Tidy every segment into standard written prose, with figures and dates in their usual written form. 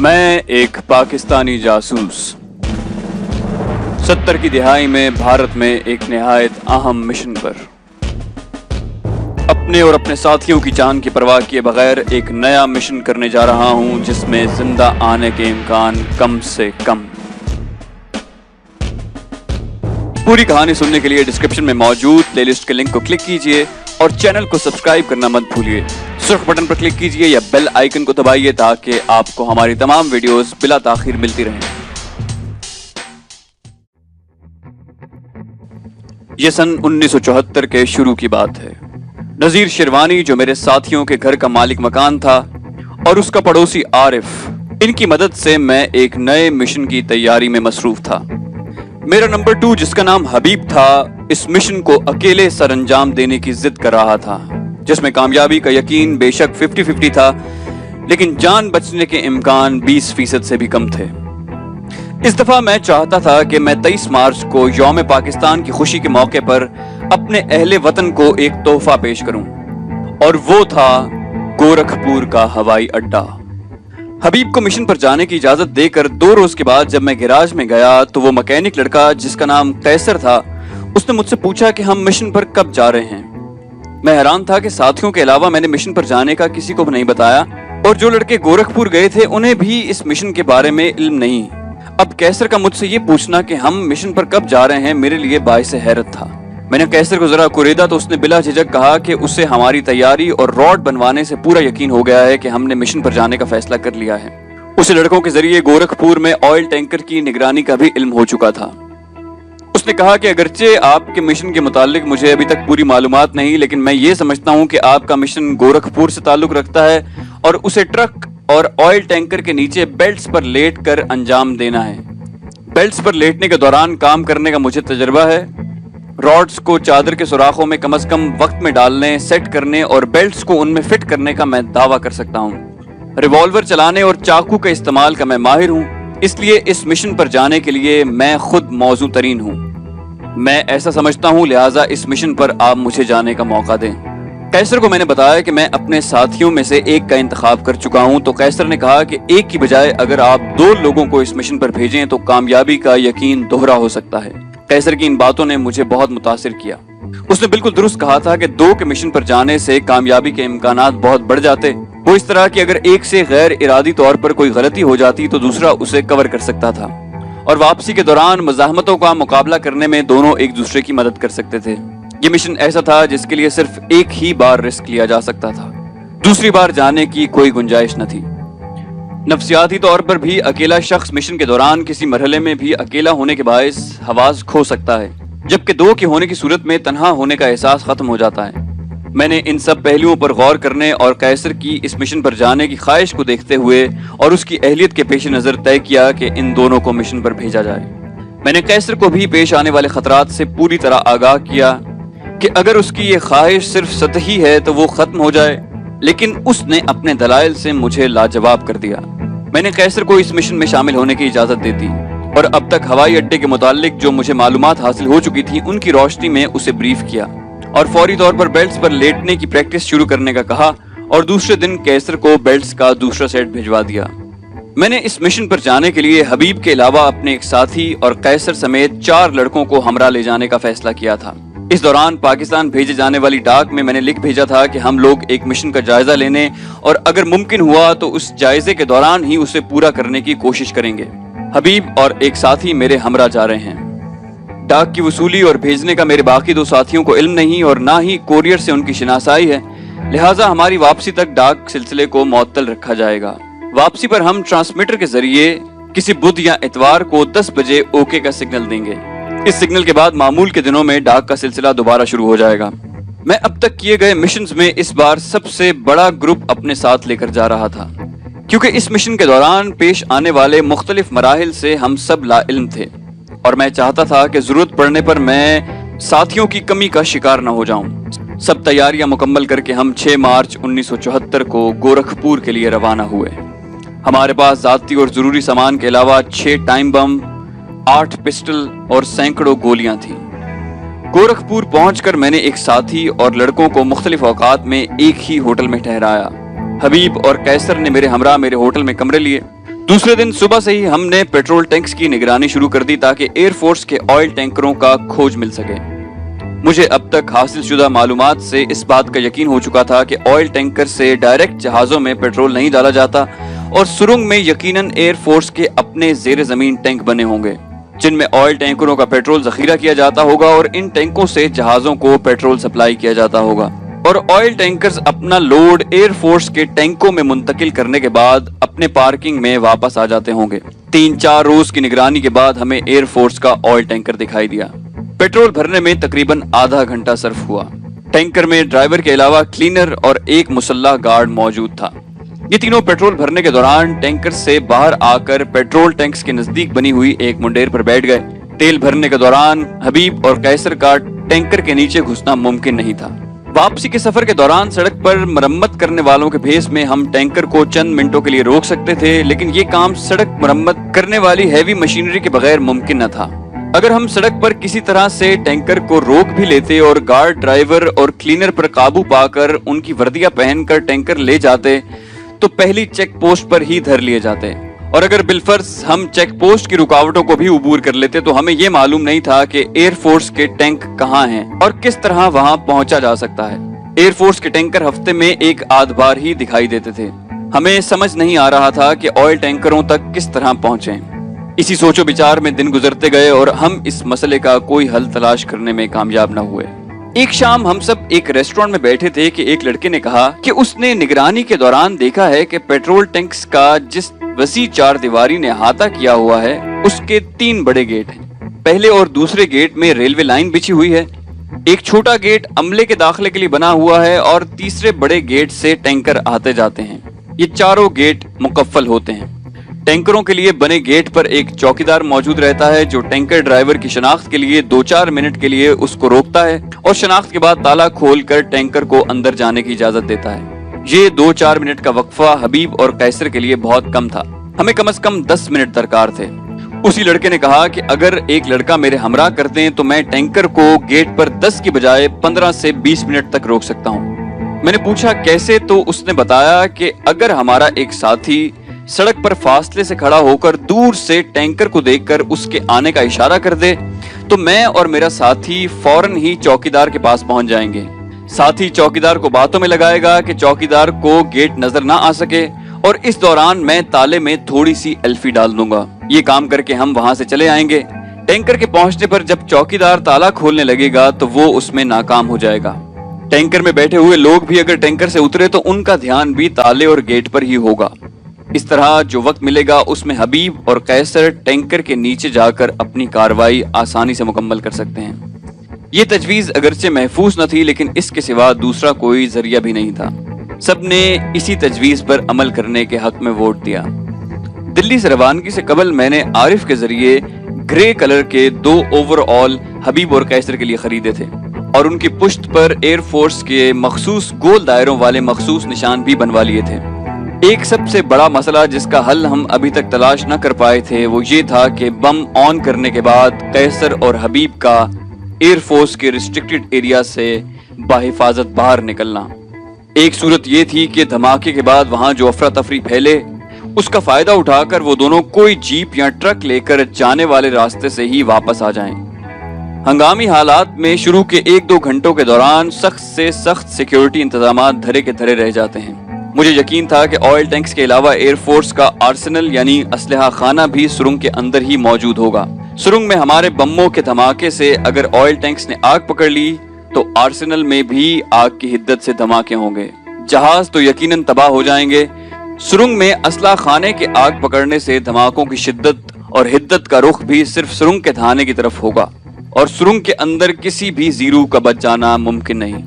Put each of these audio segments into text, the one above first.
मैं एक पाकिस्तानी जासूस 70 की दिहाई में भारत में एक निहायत अहम मिशन पर अपने और अपने साथियों की जान की परवाह किए बगैर एक नया मिशन करने जा रहा हूं, जिसमें जिंदा आने के इम्कान कम से कम। पूरी कहानी सुनने के लिए डिस्क्रिप्शन में मौजूद प्लेलिस्ट के लिंक को क्लिक कीजिए और चैनल को सब्सक्राइब करना मत भूलिए। सुर्ख बटन पर क्लिक कीजिए या बेल आइकन को दबाइए ताकि आपको हमारी तमाम वीडियोस बिला ताखीर मिलती रहें। यह सन 1974 के शुरू की बात है। नजीर शिरवानी, जो मेरे साथियों के घर का मालिक मकान था, और उसका पड़ोसी आरिफ, इनकी मदद से मैं एक नए मिशन की तैयारी में मसरूफ था। मेरा नंबर 2, जिसका नाम हबीब था, इस मिशन को अकेले सरअंजाम देने की जिद कर रहा था, जिसमें कामयाबी का यकीन बेशक 50-50 था, लेकिन जान बचने के इम्कान 20% से भी कम थे। इस दफा मैं चाहता था कि मैं 23 मार्च को यौम पाकिस्तान की खुशी के मौके पर अपने अहले वतन को एक तोहफा पेश करूं, और वो था गोरखपुर का हवाई अड्डा। हबीब को मिशन पर जाने की इजाजत देकर 2 रोज के बाद जब मैं गैराज में गया तो वो मैकेनिक लड़का, जिसका नाम कैसर था, उसने मुझसे पूछा कि हम मिशन पर कब जा रहे हैं। मैं हैरान था कि साथियों के अलावा मैंने मिशन पर जाने का किसी को भी नहीं बताया, और जो लड़के गोरखपुर गए थे उन्हें भी इस मिशन के बारे में इल्म नहीं। अब कैसर का मुझसे ये पूछना कि हम मिशन पर कब जा रहे हैं मेरे लिए बाइस हैरत था। मैंने कैसर को जरा कुरेदा तो उसने बिला झिझक कहा कि उसे हमारी तैयारी और रॉड बनवाने से पूरा यकीन हो गया है कि हमने मिशन पर जाने का फैसला कर लिया है। उसे लड़कों के जरिए गोरखपुर में ऑयल टैंकर की निगरानी का भी इल्म हो चुका था। उसने कहा कि अगरचे आपके मिशन के मुतालिक मुझे अभी तक पूरी मालूमात नहीं, लेकिन मैं ये समझता हूँ कि आपका मिशन गोरखपुर से ताल्लुक रखता है और उसे ट्रक और ऑयल टैंकर के नीचे बेल्ट्स पर लेट कर अंजाम देना है। बेल्ट्स पर लेटने के दौरान काम करने का मुझे तजर्बा है। रॉड्स को चादर के सुराखों में कम से कम वक्त में डालने, सेट करने और बेल्ट्स को उनमें फिट करने का मैं दावा कर सकता हूँ। रिवॉल्वर चलाने और चाकू के इस्तेमाल का मैं माहिर हूँ, इसलिए इस मिशन पर जाने के लिए मैं खुद मौजू तरीन हूँ। मैं ऐसा समझता हूँ, लिहाजा इस मिशन पर आप मुझे जाने का मौका दें। कैसर को मैंने बताया कि मैं अपने साथियों में से एक का इंतखाब कर चुका हूं, तो कैसर ने कहा कि एक की बजाय अगर आप 2 लोगों को इस मिशन पर भेजें तो कामयाबी का यकीन दोहरा हो सकता है। कैसर की इन बातों ने मुझे बहुत मुतासिर किया। उसने बिल्कुल दुरुस्त कहा था कि 2 के मिशन पर जाने से कामयाबी के इम्कानात बहुत बढ़ जाते। वो इस तरह की अगर एक से गैर इरादी तौर पर कोई गलती हो जाती तो दूसरा उसे कवर कर सकता था, और वापसी के दौरान मज़ाहमतों का मुकाबला करने में दोनों एक दूसरे की मदद कर सकते थे। ये मिशन ऐसा था जिसके लिए सिर्फ एक ही बार रिस्क लिया जा सकता था, दूसरी बार जाने की कोई गुंजाइश न थी। नफ्सियाती तौर पर भी अकेला शख्स मिशन के दौरान किसी मरहले में भी अकेला होने के बायस हवास खो सकता है, जबकि 2 के होने की सूरत में तन्हा होने का एहसास खत्म हो जाता है। मैंने इन सब पहलुओं पर गौर करने और कैसर की इस मिशन पर जाने की ख्वाहिश को देखते हुए और उसकी अहलियत के पेश नजर तय किया कि इन दोनों को मिशन पर भेजा जाए। मैंने कैसर को भी पेश आने वाले खतरात से पूरी तरह आगाह किया कि अगर उसकी ये ख्वाहिश सिर्फ सतही है तो वो खत्म हो जाए, लेकिन उसने अपने दलाइल से मुझे लाजवाब कर दिया। मैंने कैसर को इस मिशन में शामिल होने की इजाजत दे दी और अब तक हवाई अड्डे के मुतालिक जो मुझे मालूमात हासिल हो चुकी थी उनकी रोशनी में उसे ब्रीफ किया और फौरी तौर पर बेल्ट्स पर लेटने की प्रैक्टिस शुरू करने का कहा, और दूसरे दिन कैसर को बेल्ट्स का दूसरा सेट भिजवा दिया। मैंने इस मिशन पर जाने के लिए हबीब के अलावा अपने एक साथी और कैसर समेत 4 लड़कों को हमरा ले जाने का फैसला किया था। इस दौरान पाकिस्तान भेजे जाने वाली डाक में मैंने लिख भेजा था कि हम लोग एक मिशन का जायजा लेने और अगर मुमकिन हुआ तो उस जायजे के दौरान ही उसे पूरा करने की कोशिश करेंगे। हबीब और एक साथी मेरे हमरा जा रहे हैं। डाक की वसूली और भेजने का मेरे बाकी 2 साथियों को इल्म नहीं और ना ही कोरियर से उनकी शिनासाई है, लिहाजा हमारी वापसी तक डाक सिलसिले को मुअत्तल रखा जाएगा। वापसी पर हम ट्रांसमीटर के जरिए किसी बुध या इतवार को 10 बजे ओके का सिग्नल देंगे। इस सिग्नल के बाद मामूल के दिनों में डाक का सिलसिला दोबारा शुरू हो जाएगा। मैं अब तक किए गए मिशंस में इस बार सबसे बड़ा ग्रुप अपने साथ लेकर जा रहा था, क्योंकि इस मिशन के दौरान पेश आने वाले मुख्तलिफ मराहिल से हम सब लाइल्म थे और मैं चाहता था कि जरूरत पड़ने पर मैं साथियों की कमी का शिकार न हो जाऊं। सब तैयारियां मुकम्मल करके हम 6 मार्च 1974 को गोरखपुर के लिए रवाना हुए। हमारे पास जाती और जरूरी सामान के अलावा 6 टाइम बम, 8 पिस्टल और सैकड़ों गोलियां थी। गोरखपुर पहुंचकर मैंने एक साथी और लड़कों को मुख्तलिफ औकात में एक ही होटल में ठहराया। हबीब और कैसर ने मेरे हमरा मेरे होटल में कमरे लिए। दूसरे दिन सुबह से ही हमने पेट्रोल टैंक्स की निगरानी शुरू कर दी ताकि एयर फोर्स के ऑयल टैंकरों का खोज मिल सके। मुझे अब तक हासिल शुदा मालूमात से इस बात का यकीन हो चुका था कि ऑयल टैंकर से डायरेक्ट जहाजों में पेट्रोल नहीं डाला जाता और सुरंग में यकीनन एयर फोर्स के अपने जेर जमीन टैंक बने होंगे जिनमें ऑयल टैंकरों का पेट्रोल जखीरा किया जाता होगा और इन टैंकों से जहाजों को पेट्रोल सप्लाई किया जाता होगा और ऑयल टैंकर्स अपना लोड एयर फोर्स के टैंकों में मुंतकिल करने के बाद अपने पार्किंग में वापस आ जाते होंगे। 3-4 रोज की निगरानी के बाद हमें एयर फोर्स का ऑयल टैंकर दिखाई दिया। पेट्रोल भरने में तकरीबन आधा घंटा सर्फ हुआ। टैंकर में ड्राइवर के अलावा क्लीनर और एक मुसल्लह गार्ड मौजूद था। ये तीनों पेट्रोल भरने के दौरान टैंकर से बाहर आकर पेट्रोल टैंक्स के नजदीक बनी हुई एक मुंडेर पर बैठ गए। तेल भरने के दौरान हबीब और कैसर का टैंकर के नीचे घुसना मुमकिन नहीं था। वापसी के सफर के दौरान सड़क पर मरम्मत करने वालों के भेस में हम टैंकर को चंद मिनटों के लिए रोक सकते थे, लेकिन ये काम सड़क मरम्मत करने वाली हैवी मशीनरी के बगैर मुमकिन न था। अगर हम सड़क पर किसी तरह से टैंकर को रोक भी लेते और गार्ड, ड्राइवर और क्लीनर पर काबू पाकर उनकी वर्दियां पहनकर टैंकर ले जाते तो पहली चेक पोस्ट पर ही धर लिए जाते और अगर बिलफर्ज हम चेक पोस्ट की रुकावटों को भी उबूर कर लेते तो हमें यह मालूम नहीं था कि एयर फोर्स के टैंक कहाँ हैं और किस तरह वहां पहुंचा जा सकता है। एयर फोर्स के टैंकर हफ्ते में एक आध बार ही दिखाई देते थे। हमें समझ नहीं आ रहा था कि ऑयल टैंकरों तक किस तरह पहुंचे। इसी सोचो विचार में दिन गुजरते गए और हम इस मसले का कोई हल तलाश करने में कामयाब न हुए। एक शाम हम सब एक रेस्टोरेंट में बैठे थे कि एक लड़के ने कहा कि उसने निगरानी के दौरान देखा है कि पेट्रोल टैंक्स का जिस वसी चार दीवारी ने अहाता किया हुआ है उसके 3 बड़े गेट हैं। पहले और दूसरे गेट में रेलवे लाइन बिछी हुई है, एक छोटा गेट अमले के दाखिले के लिए बना हुआ है और तीसरे बड़े गेट से टैंकर आते जाते हैं। ये चारों गेट मुकफ्फल होते हैं। टैंकरों के लिए बने गेट पर एक चौकीदार मौजूद रहता है जो टैंकर ड्राइवर की शनाख्त के लिए 2-4 मिनट के लिए उसको रोकता है और शनाख्त के बाद ताला खोलकर टैंकर को अंदर जाने की इजाजत देता है। ये 2-4 मिनट का वक्फा हबीब और कैसर के लिए बहुत कम था। हमें कम से कम 10 मिनट दरकार थे। उसी लड़के ने कहा कि अगर एक लड़का मेरे हमरा कर दें तो मैं टैंकर को गेट पर 10 की बजाय 15 से 20 मिनट तक रोक सकता हूँ। मैंने पूछा कैसे, तो उसने बताया कि अगर हमारा एक साथी सड़क पर फासले से खड़ा होकर दूर से टैंकर को देखकर उसके आने का इशारा कर दे तो मैं और मेरा साथी फौरन ही चौकीदार के पास पहुंच जाएंगे। साथी चौकीदार को बातों में लगाएगा कि चौकीदार को गेट नजर ना आ सके और इस दौरान मैं ताले में थोड़ी सी एल्फी डाल दूंगा। ये काम करके हम वहां से चले आएंगे। टैंकर के पहुंचने पर जब चौकीदार ताला खोलने लगेगा तो वो उसमें नाकाम हो जाएगा। टैंकर में बैठे हुए लोग भी अगर टैंकर से उतरे तो उनका ध्यान भी ताले और गेट पर ही होगा। इस तरह जो वक्त मिलेगा उसमें हबीब और कैसर टैंकर के नीचे जाकर अपनी कार्रवाई आसानी से मुकम्मल कर सकते हैं। ये तजवीज अगरचे महफूज न थी, लेकिन इसके सिवा दूसरा कोई जरिया भी नहीं था। सबने इसी तजवीज पर अमल करने के हक में वोट दिया। दिल्ली से रवानगी से कबल मैंने आरिफ के जरिए ग्रे कलर के 2 ओवरऑल हबीब और कैसर के लिए खरीदे थे और उनकी पुश्त पर एयर फोर्स के मखसूस गोल दायरों वाले मखसूस निशान भी बनवा लिए थे। एक सबसे बड़ा मसला जिसका हल हम अभी तक तलाश न कर पाए थे वो ये था कि बम ऑन करने के बाद कैसर और हबीब का एयर फोर्स के रिस्ट्रिक्टेड एरिया से बाहिफाजत बाहर निकलना। एक सूरत ये थी कि धमाके के बाद वहां जो अफरा तफरी फैले उसका फायदा उठाकर वो दोनों कोई जीप या ट्रक लेकर जाने वाले रास्ते से ही वापस आ जाएं। हंगामी हालात में शुरू के 1-2 घंटों के दौरान सख्त से सख्त सिक्योरिटी इंतजामात धरे के धरे रह जाते हैं। मुझे यकीन था कि ऑयल टैंक्स के अलावा एयर फोर्स का आर्सेनल यानी असलहा खाना भी सुरंग के अंदर ही मौजूद होगा। सुरंग में हमारे बम्बों के धमाके से अगर ऑयल टैंक्स ने आग पकड़ ली तो आर्सेनल में भी आग की हिद्दत से धमाके होंगे। जहाज तो यकीनन तबाह हो जाएंगे। सुरंग में असला खाने के आग पकड़ने से धमाकों की शिद्दत और हिद्दत का रुख भी सिर्फ सुरंग के थाने की तरफ होगा और सुरंग के अंदर किसी भी जीरू का बच जाना मुमकिन नहीं।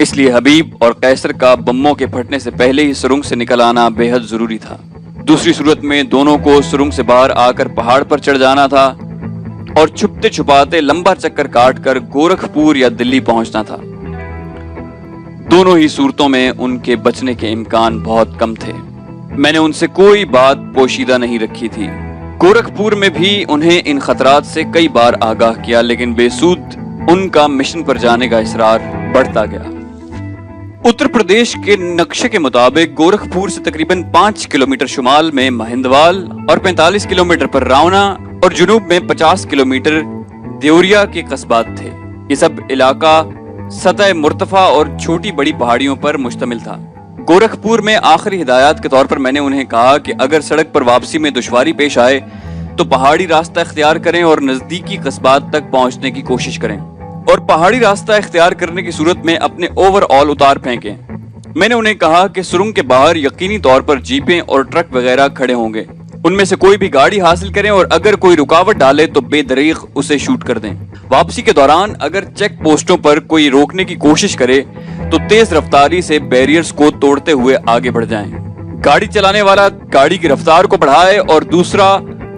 इसलिए हबीब और कैसर का बम्बों के फटने से पहले ही सुरंग से निकल आना बेहद जरूरी था। दूसरी सूरत में दोनों को सुरंग से बाहर आकर पहाड़ पर चढ़ जाना था और छुपते छुपाते लंबा चक्कर काटकर गोरखपुर या दिल्ली पहुंचना था। दोनों ही सूरतों में उनके बचने के इम्कान बहुत कम थे। मैंने उनसे कोई बात पोशीदा नहीं रखी थी। गोरखपुर में भी उन्हें इन खतरात से कई बार आगाह किया, लेकिन बेसूद उनका मिशन पर जाने का इसरार बढ़ता गया। उत्तर प्रदेश के नक्शे के मुताबिक गोरखपुर से तकरीबन 5 किलोमीटर शुमाल में महिंदवाल और 45 किलोमीटर पर रावना और जुनूब में 50 किलोमीटर देवरिया के कस्बात थे। ये सब इलाका सतह मुर्तफा और छोटी बड़ी पहाड़ियों पर मुश्तमिल था। गोरखपुर में आखिरी हिदायत के तौर पर मैंने उन्हें कहा कि अगर सड़क पर वापसी में दुश्वारी पेश आए तो पहाड़ी रास्ता इख्तियार करें और नजदीकी कस्बात तक पहुंचने की कोशिश करें, और पहाड़ी रास्ता इख्तियार करने की सूरत में अपने ओवरऑल उतार फेंकें। मैंने उन्हें कहा कि सुरंग के बाहर यकीनी तौर पर जीपें और ट्रक वगैरह खड़े होंगे, उनमें से कोई भी गाड़ी हासिल करें और अगर कोई रुकावट डाले तो बेदरीग उसे शूट कर दें। वापसी के दौरान अगर चेक पोस्टों पर कोई रोकने की कोशिश करे तो तेज रफ्तारी से बैरियर्स को तोड़ते हुए आगे बढ़ जाएं। गाड़ी चलाने वाला गाड़ी की रफ्तार को बढ़ाए और दूसरा,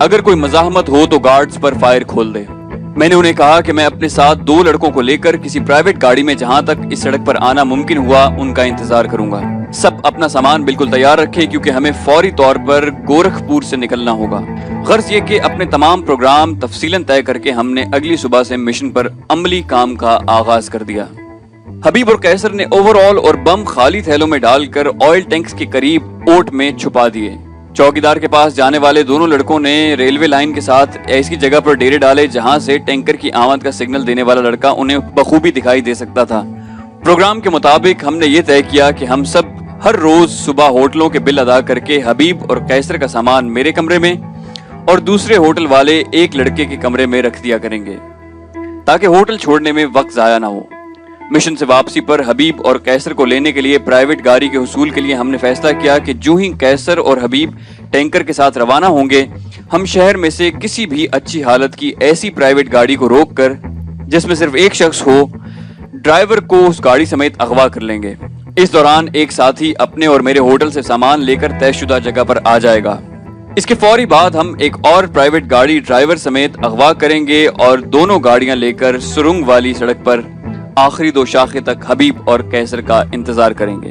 अगर कोई मज़ाहमत हो तो गार्ड्स पर फायर खोल दे। मैंने उन्हें कहा कि मैं अपने साथ 2 लड़कों को लेकर किसी प्राइवेट गाड़ी में जहां तक इस सड़क पर आना मुमकिन हुआ उनका इंतजार करूंगा। सब अपना सामान बिल्कुल तैयार रखें क्योंकि हमें फौरी तौर पर गोरखपुर से निकलना होगा। गर्ज ये कि अपने तमाम प्रोग्राम तफसीलन तय करके हमने अगली सुबह से मिशन पर अमली काम का आगाज कर दिया। हबीब और कैसर ने ओवरऑल और बम खाली थैलों में डालकर ऑयल टैंक्स के करीब ओट में छुपा दिए। चौकीदार के पास जाने वाले दोनों लड़कों ने रेलवे लाइन के साथ ऐसी जगह पर डेरे डाले जहां से टैंकर की आमद का सिग्नल देने वाला लड़का उन्हें बखूबी दिखाई दे सकता था। प्रोग्राम के मुताबिक हमने ये तय किया कि हम सब हर रोज सुबह होटलों के बिल अदा करके हबीब और कैसर का सामान मेरे कमरे में और दूसरे होटल वाले एक लड़के के कमरे में रख दिया करेंगे ताकि होटल छोड़ने में वक्त जाया ना हो। मिशन से वापसी पर हबीब और कैसर को लेने के लिए प्राइवेट गाड़ी के हुसूल के लिए हमने फैसला किया कि जो ही कैसर और हबीब टैंकर के साथ रवाना होंगे, हम शहर में से किसी भी अच्छी हालत की ऐसी प्राइवेट गाड़ी को रोककर जिसमें सिर्फ एक शख्स हो, ड्राइवर को उस गाड़ी समेत अगवा कर लेंगे। इस दौरान एक साथी अपने और मेरे होटल से सामान लेकर तयशुदा जगह पर आ जाएगा। इसके फौरी बाद हम एक और प्राइवेट गाड़ी ड्राइवर समेत अगवा करेंगे और दोनों गाड़ियां लेकर सुरंग वाली सड़क पर आखिरी 2 शाखे तक हबीब और कैसर का इंतजार करेंगे।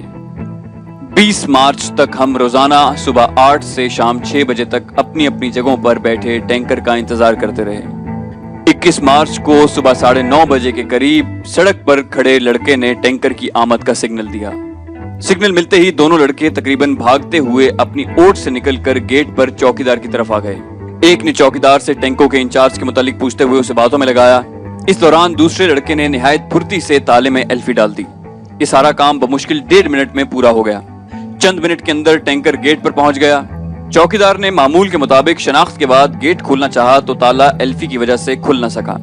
20 मार्च तक हम रोजाना सुबह 8 से शाम 6 बजे तक अपनी अपनी जगहों पर बैठे टैंकर का इंतजार करते रहे। 21 मार्च को सुबह 9:30 बजे के करीब सड़क पर खड़े लड़के ने टैंकर की आमद का सिग्नल दिया। सिग्नल मिलते ही दोनों लड़के तकरीबन भागते हुए अपनी ओट से निकलकर गेट पर चौकीदार की तरफ आ गए। एक ने चौकीदार से टैंकों के इंचार्ज के मुतालिक पूछते हुए उसे बातों में लगाया। इस दौरान दूसरे लड़के ने निहायत फुर्ती से ताले में एल्फी डाल दी। ये सारा काम बमुश्किल 1.5 मिनट में पूरा हो गया। चंद मिनट के अंदर टैंकर गेट पर पहुंच गया। चौकीदार ने मामूल के मुताबिक शनाख्त के बाद गेट खोलना चाहा तो ताला एल्फी की वजह से खुल न सका।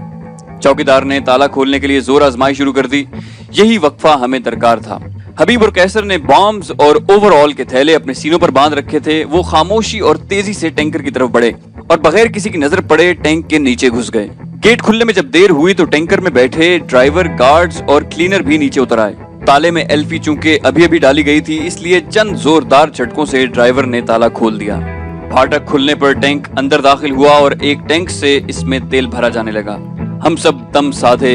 चौकीदार ने ताला खोलने के लिए जोर आजमाई शुरू कर दी। यही वक्फा हमें दरकार था। हबीब और कैसर ने बॉम्ब्स और ओवरऑल के थैले अपने सीनों पर बांध रखे थे। वो खामोशी और तेजी से टैंकर की तरफ बढ़े और बगैर किसी की नजर पड़े टैंक के नीचे घुस गए। गेट खुलने में जब देर हुई तो टैंकर में बैठे ड्राइवर, गार्ड्स और क्लीनर भी नीचे उतर आए। ताले में एल्फी चूंकि अभी अभी डाली गई थी, इसलिए चंद जोरदार झटकों से ड्राइवर ने ताला खोल दिया। फाटक खुलने पर टैंक अंदर दाखिल हुआ और एक टैंक से इसमें तेल भरा जाने लगा। हम सब दम साधे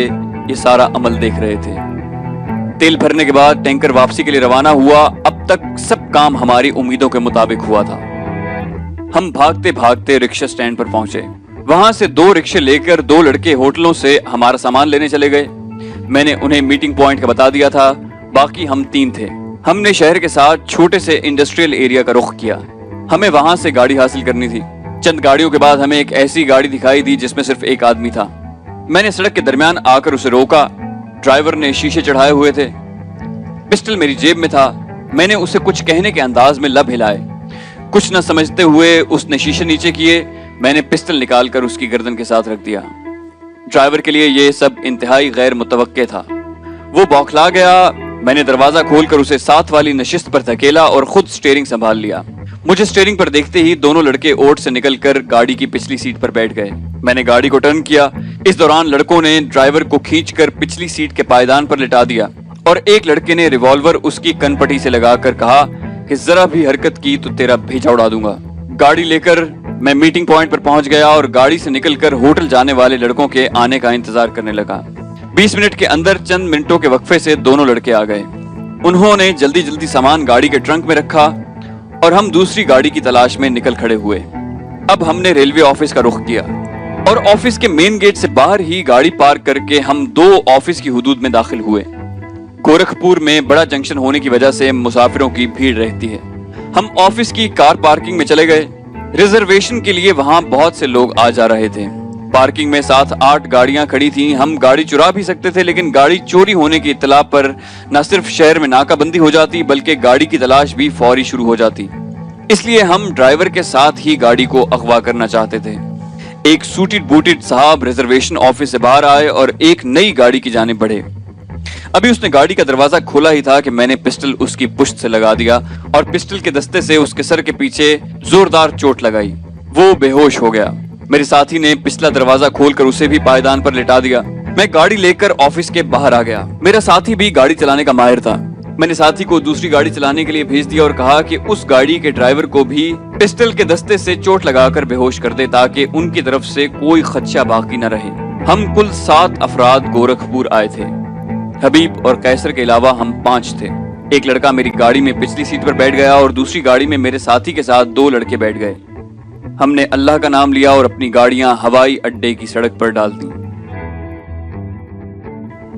ये सारा अमल देख रहे थे। तेल भरने के बाद टैंकर वापसी के लिए रवाना हुआ। अब तक सब काम हमारी उम्मीदों के मुताबिक हुआ था। हम भागते भागते रिक्शा स्टैंड पर पहुंचे। वहां से 2 रिक्शे लेकर 2 लड़के होटलों से हमारा सामान लेने चले गए। मैंने उन्हें मीटिंग पॉइंट का बता दिया था। बाकी हम 3 थे। हमने शहर के साथ छोटे से इंडस्ट्रियल एरिया का रुख किया। हमें वहां से गाड़ी हासिल करनी थी। चंद गाड़ियों के बाद हमें एक ऐसी गाड़ी दिखाई दी जिसमें सिर्फ एक आदमी था। मैंने सड़क के दरमियान आकर उसे रोका। ड्राइवर ने शीशे चढ़ाए हुए थे। पिस्टल मेरी जेब में था। मैंने उसे कुछ कहने के अंदाज में लब हिलाए। कुछ न समझते हुए उसने शीशे नीचे किए। मैंने पिस्टल निकालकर उसकी गर्दन के साथ रख दिया। ड्राइवर के लिए यह सब इंतहाई गैर मुतवक्के था। वो बौखला गया। मैंने दरवाजा खोलकर उसे साथ वाली नशिस्त पर धकेला और खुद स्टीयरिंग संभाल लिया। मुझे स्टीयरिंग पर देखते ही दोनों लड़के ओट से निकलकर गाड़ी की पिछली सीट पर बैठ गए। मैंने गाड़ी को टर्न किया। इस दौरान लड़कों ने ड्राइवर को खींचकर पिछली सीट के पायदान पर लिटा दिया और एक लड़के ने रिवॉल्वर उसकी कनपटी से लगाकर कहा कि जरा भी हरकत की तो तेरा भेजा उड़ा दूंगा। गाड़ी लेकर मैं मीटिंग पॉइंट पर पहुंच गया और गाड़ी से निकलकर होटल जाने वाले लड़कों के आने का इंतजार करने लगा। 20 मिनट के अंदर चंद मिनटों के वक्फे से दोनों लड़के आ गए। उन्होंने जल्दी जल्दी सामान गाड़ी के ट्रंक में रखा और हम दूसरी गाड़ी की तलाश में निकल खड़े हुए। अब हमने रेलवे ऑफिस का रुख किया और ऑफिस के मेन गेट से बाहर ही गाड़ी पार्क करके हम 2 ऑफिस की हुदूद में दाखिल हुए। गोरखपुर में बड़ा जंक्शन होने की वजह से मुसाफिरों की भीड़ रहती है। हम ऑफिस की कार पार्किंग में चले गए। रिजर्वेशन के लिए वहां बहुत से लोग आ जा रहे थे। पार्किंग में 7-8 गाड़ियां खड़ी थी। हम गाड़ी चुरा भी सकते थे, लेकिन गाड़ी चोरी होने की इत्तला पर न सिर्फ शहर में नाकाबंदी हो जाती, बल्कि गाड़ी की तलाश भी फौरी शुरू हो जाती। इसलिए हम ड्राइवर के साथ ही गाड़ी को अगवा करना चाहते थे। एक सूटेड बूटेड साहब रिजर्वेशन ऑफिस से बाहर आए और एक नई गाड़ी की जानिब बढ़े। अभी उसने गाड़ी का दरवाजा खोला ही था कि मैंने पिस्टल उसकी पुश्त से लगा दिया और पिस्टल के दस्ते से उसके सर के पीछे जोरदार चोट लगाई। वो बेहोश हो गया। मेरे साथी ने पिछला दरवाजा खोलकर उसे भी पायदान पर लिटा दिया। मैं गाड़ी लेकर ऑफिस के बाहर आ गया। मेरा साथी भी गाड़ी चलाने का माहिर था। मैंने साथी को दूसरी गाड़ी चलाने के लिए भेज दिया और कहा कि उस गाड़ी के ड्राइवर को भी पिस्टल के दस्ते से चोट लगाकर बेहोश कर दे, ताकि उनकी तरफ से कोई खदशा बाकी न रहे। हम कुल 7 अफराद गोरखपुर आए थे। हबीब और कैसर के अलावा हम 5 थे। एक लड़का मेरी गाड़ी में पिछली सीट पर बैठ गया और दूसरी गाड़ी में मेरे साथी के साथ 2 लड़के बैठ गए। हमने अल्लाह का नाम लिया और अपनी गाड़ियां हवाई अड्डे की सड़क पर डाल दी।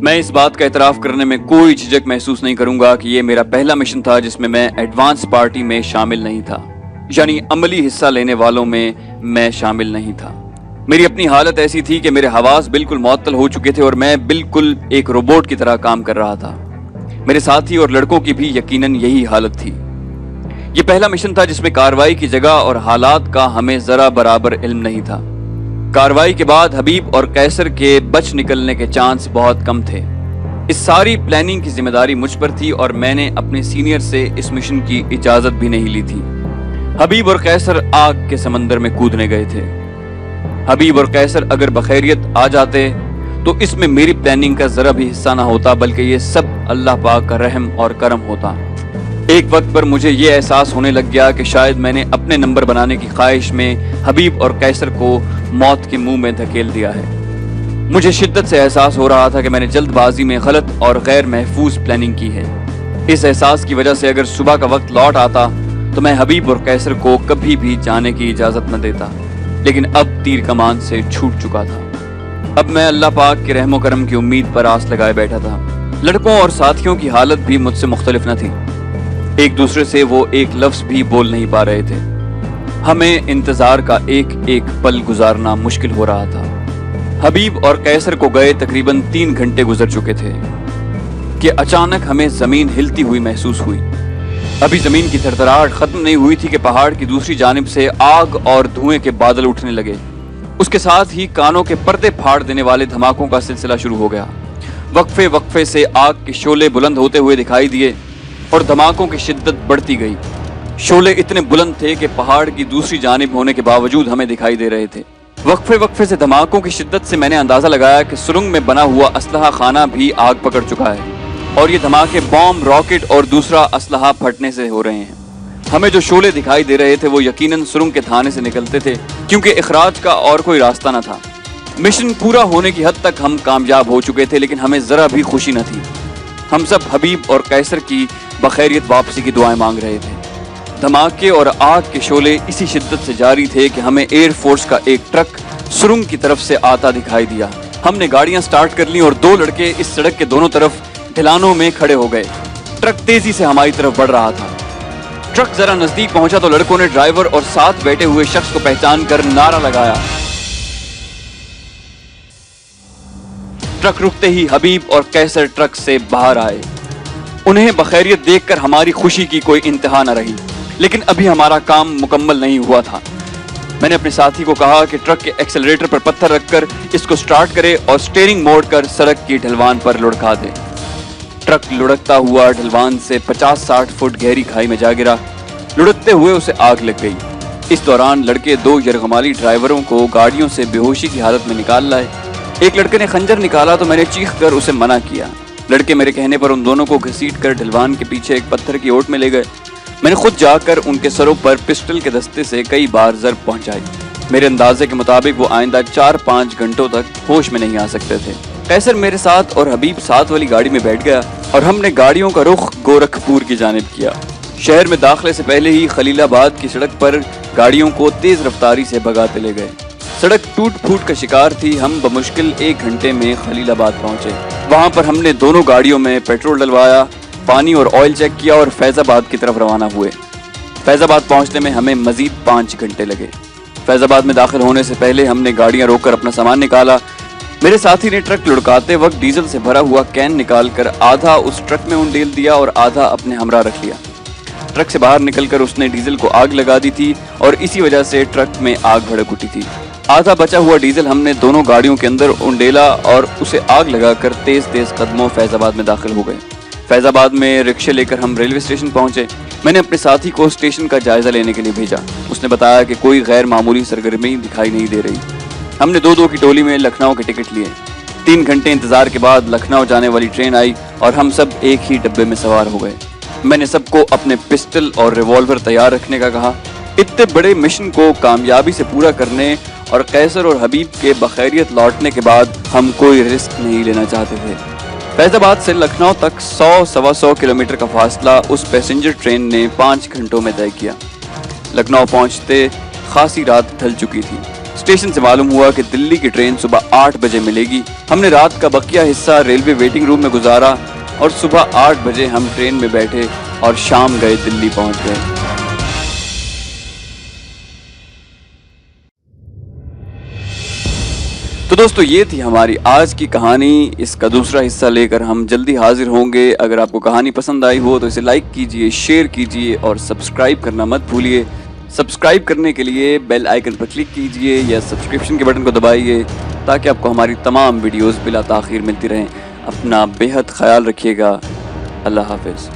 मैं इस बात का एतराफ करने में कोई झिझक महसूस नहीं करूंगा कि यह मेरा पहला मिशन था जिसमें मैं एडवांस पार्टी में शामिल नहीं था, यानी अमली हिस्सा लेने वालों में मैं शामिल नहीं था। मेरी अपनी हालत ऐसी थी कि मेरे हवास बिल्कुल मुअत्तल हो चुके थे और मैं बिल्कुल एक रोबोट की तरह काम कर रहा था। मेरे साथी और लड़कों की भी यकीनन यही हालत थी। ये पहला मिशन था जिसमें कार्रवाई की जगह और हालात का हमें जरा बराबर इल्म नहीं था। कार्रवाई के बाद हबीब और कैसर के बच निकलने के चांस बहुत कम थे। इस सारी प्लानिंग की जिम्मेदारी मुझ पर थी और मैंने अपने सीनियर से इस मिशन की इजाजत भी नहीं ली थी। हबीब और कैसर आग के समंदर में कूदने गए थे। हबीब और कैसर अगर बखैरियत आ जाते तो इसमें मेरी प्लानिंग का जरा भी हिस्सा ना होता, बल्कि ये सब अल्लाह पाक का रहम और करम होता। एक वक्त पर मुझे ये एहसास होने लग गया कि शायद मैंने अपने नंबर बनाने की ख्वाहिश में हबीब और कैसर को मौत के मुंह में धकेल दिया है। मुझे शिद्दत से एहसास हो रहा था कि मैंने जल्दबाजी में गलत और गैर महफूज प्लानिंग की है। इस एहसास की वजह से अगर सुबह का वक्त लौट आता तो मैं हबीब और कैसर को कभी भी जाने की इजाजत न देता, लेकिन अब तीर कमान से छूट चुका था। अब मैं अल्लाह पाक के रहमो करम की उम्मीद पर आस लगाए बैठा था। लड़कों और साथियों की हालत भी मुझसे मुख्तलिफ न थी। एक दूसरे से वो एक लफ्ज भी बोल नहीं पा रहे थे। हमें इंतजार का एक एक पल गुजारना मुश्किल हो रहा था। हबीब और कैसर को गए तकरीबन 3 घंटे गुजर चुके थे कि अचानक हमें जमीन हिलती हुई महसूस हुई। अभी जमीन की थरथराहट खत्म नहीं हुई थी कि पहाड़ की दूसरी जानिब से आग और धुएं के बादल उठने लगे। उसके साथ ही कानों के पर्दे फाड़ देने वाले धमाकों का सिलसिला शुरू हो गया। वक्फे वक्फे से आग के शोले बुलंद होते हुए दिखाई दिए और धमाकों की शिद्दत बढ़ती गई। शोले इतने बुलंद थे कि पहाड़ की दूसरी जानिब होने के बावजूद हमें दिखाई दे रहे थे। वक्फे वक्फे से धमाकों की शिद्दत से मैंने अंदाजा लगाया कि सुरंग में बना हुआ असलहा खाना भी आग पकड़ चुका है और ये धमाके बॉम्ब, रॉकेट और दूसरा असलहा फटने से हो रहे हैं। हमें जो शोले दिखाई दे रहे थे वो यकीनन सुरंग के थाने से निकलते थे, क्योंकि इखराज का और कोई रास्ता न था। मिशन पूरा होने की हद तक हम कामयाब हो चुके थे, लेकिन हमें जरा भी खुशी न थी। हम सब हबीब और कैसर की बखैरियत वापसी की दुआएं मांग रहे थे। धमाके और आग के शोले इसी शिद्दत से जारी थे कि हमें एयरफोर्स का एक ट्रक सुरंग की तरफ से आता दिखाई दिया। हमने गाड़ियां स्टार्ट कर ली और 2 लड़के इस सड़क के दोनों तरफ ढलानों में खड़े हो गए। ट्रक तेजी से हमारी तरफ बढ़ रहा था। ट्रक जरा नजदीक पहुंचा तो लड़कों ने ड्राइवर और साथ बैठे हुए शख्स को पहचान कर नारा लगाया। ट्रक रुकते ही हबीब और कैसर ट्रक से बाहर आए। उन्हें बखैरियत देखकर हमारी खुशी की कोई इंतहा न रही, लेकिन अभी हमारा काम मुकम्मल नहीं हुआ था। मैंने अपने साथी को कहा कि ट्रक के एक्सेलरेटर पर पत्थर रखकर इसको स्टार्ट करे और स्टीयरिंग मोड़कर सड़क की ढलवान पर लुढ़का दे। ट्रक लुढ़कता हुआ ढलवान से 50-60 फुट गहरी खाई में जा गिरा। लुढ़कते हुए उसे आग लग गई। इस दौरान लड़के 2 यरगमाली ड्राइवरों को गाड़ियों से बेहोशी की हालत में निकाल लाए। एक लड़के ने खंजर निकाला तो मैंने चीख कर उसे मना किया। लड़के मेरे कहने पर उन दोनों को घसीट कर ढलवान के पीछे एक पत्थर की ओट में ले गए। मैंने खुद जाकर उनके सरों पर पिस्टल के दस्ते से कई बार जरब पहुंचाई। मेरे अंदाजे के मुताबिक वो आइंदा 4-5 घंटों तक होश में नहीं आ सकते थे। कैसर मेरे साथ और हबीब साथ वाली गाड़ी में बैठ गया और हमने गाड़ियों का रुख गोरखपुर की जानिब किया। शहर में दाखिले से पहले ही खलीलाबाद की सड़क पर गाड़ियों को तेज रफ्तारी से भगाते ले गए। सड़क टूट फूट का शिकार थी। हम बमुश्किल 1 घंटे में खलीलाबाद पहुंचे। वहां पर हमने दोनों गाड़ियों में पेट्रोल डलवाया, पानी और ऑयल चेक किया और फैजाबाद की तरफ रवाना हुए। फैजाबाद पहुंचने में हमें मजीद 5 घंटे लगे। फैजाबाद में दाखिल होने से पहले हमने गाड़ियां रोककर अपना सामान निकाला। मेरे साथी ने ट्रक लुढ़काते वक्त डीजल से भरा हुआ कैन निकालकर आधा उस ट्रक में उंडेल दिया और आधा अपने हमरा रख लिया। ट्रक से बाहर निकलकर उसने डीजल को आग लगा दी थी और इसी वजह से ट्रक में आग भड़क उठी थी। आधा बचा हुआ डीजल हमने दोनों गाड़ियों के अंदर उंडेला और उसे आग लगाकर तेज तेज कदमों फैजाबाद में दाखिल हो गए। फैजाबाद में रिक्शे लेकर हम रेलवे स्टेशन पहुंचे। मैंने अपने साथी को स्टेशन का जायजा लेने के लिए भेजा। उसने बताया कि कोई गैर मामूली सरगर्मी दिखाई नहीं दे रही। हमने 2-2 की टोली में लखनऊ के टिकट लिए। 3 घंटे इंतजार के बाद लखनऊ जाने वाली ट्रेन आई और हम सब एक ही डब्बे में सवार हो गए। मैंने सबको अपने पिस्टल और रिवॉल्वर तैयार रखने का कहा। इतने बड़े मिशन को कामयाबी से पूरा करने और कैसर और हबीब के बखैरियत लौटने के बाद हम कोई रिस्क नहीं लेना चाहते थे। फैजाबाद से लखनऊ तक 100-125 किलोमीटर का फासला उस पैसेंजर ट्रेन ने 5 घंटों में तय किया। लखनऊ पहुंचते खासी रात ढल चुकी थी। स्टेशन से मालूम हुआ कि दिल्ली की ट्रेन सुबह 8 बजे मिलेगी। हमने रात का बकिया हिस्सा रेलवे वेटिंग रूम में गुजारा और सुबह 8 बजे हम ट्रेन में बैठे और शाम गए दिल्ली पहुंच गए। तो दोस्तों, ये थी हमारी आज की कहानी। इसका दूसरा हिस्सा लेकर हम जल्दी हाजिर होंगे। अगर आपको कहानी पसंद आई हो तो इसे लाइक कीजिए, शेयर कीजिए और सब्सक्राइब करना मत भूलिए। सब्सक्राइब करने के लिए बेल आइकन पर क्लिक कीजिए या सब्सक्रिप्शन के बटन को दबाइए ताकि आपको हमारी तमाम वीडियोस बिला ताखीर मिलती रहें। अपना बेहद ख्याल रखिएगा। अल्लाह हाफिज़।